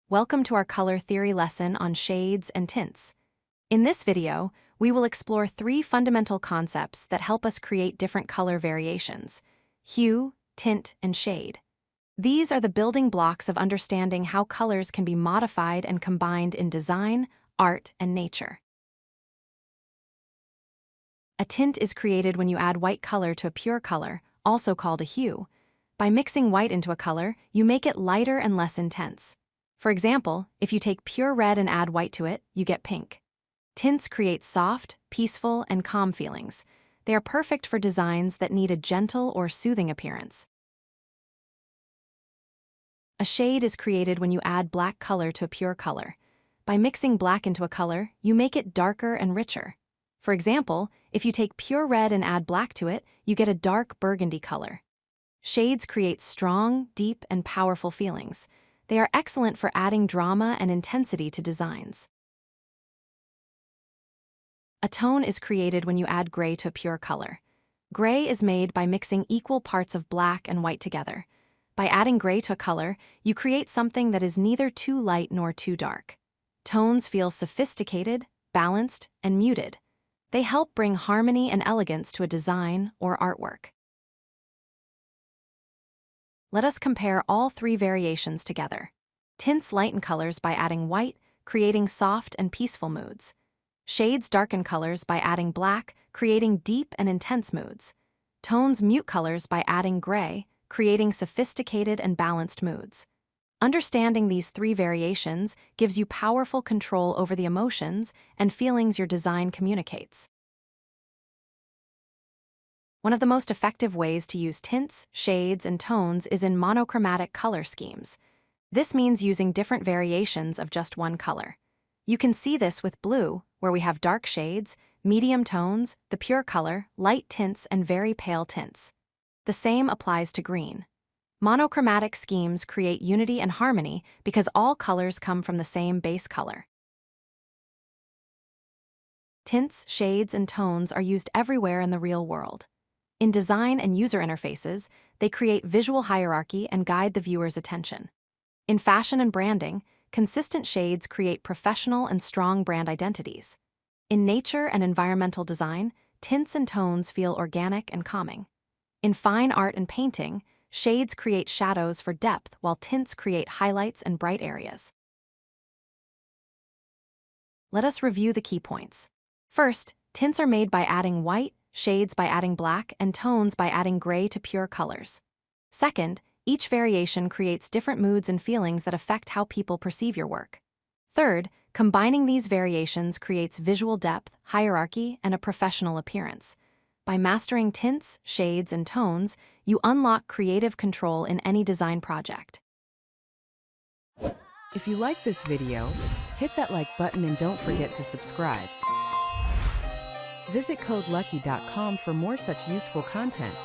Welcome to our color theory lesson on shades and tints. In this video, we will explore three fundamental concepts that help us create different color variations: hue, tint, and shade. These are the building blocks of understanding how colors can be modified and combined in design, art, and nature. A tint is created when you add white color to a pure color, also called a hue. By mixing white into a color, you make it lighter and less intense. For example, if you take pure red and add white to it, you get pink. Tints create soft, peaceful, and calm feelings. They are perfect for designs that need a gentle or soothing appearance. A shade is created when you add black color to a pure color. By mixing black into a color, you make it darker and richer. For example, if you take pure red and add black to it, you get a dark burgundy color. Shades create strong, deep, and powerful feelings. They are excellent for adding drama and intensity to designs. A tone is created when you add gray to a pure color. Gray is made by mixing equal parts of black and white together. By adding gray to a color, you create something that is neither too light nor too dark. Tones feel sophisticated, balanced, and muted. They help bring harmony and elegance to a design or artwork. Let us compare all three variations together. Tints lighten colors by adding white, creating soft and peaceful moods. Shades darken colors by adding black, creating deep and intense moods. Tones mute colors by adding gray, creating sophisticated and balanced moods. Understanding these three variations gives you powerful control over the emotions and feelings your design communicates. One of the most effective ways to use tints, shades, and tones is in monochromatic color schemes. This means using different variations of just one color. You can see this with blue, where we have dark shades, medium tones, the pure color, light tints, and very pale tints. The same applies to green. Monochromatic schemes create unity and harmony because all colors come from the same base color. Tints, shades, and tones are used everywhere in the real world. In design and user interfaces, they create visual hierarchy and guide the viewer's attention. In fashion and branding, consistent shades create professional and strong brand identities. In nature and environmental design, tints and tones feel organic and calming. In fine art and painting, shades create shadows for depth while tints create highlights and bright areas. Let us review the key points. First, tints are made by adding white, shades by adding black, and tones by adding gray to pure colors. Second, each variation creates different moods and feelings that affect how people perceive your work. Third, combining these variations creates visual depth, hierarchy, and a professional appearance. By mastering tints, shades, and tones, you unlock creative control in any design project. If you like this video, hit that like button and don't forget to subscribe. Visit codelucky.com for more such useful content.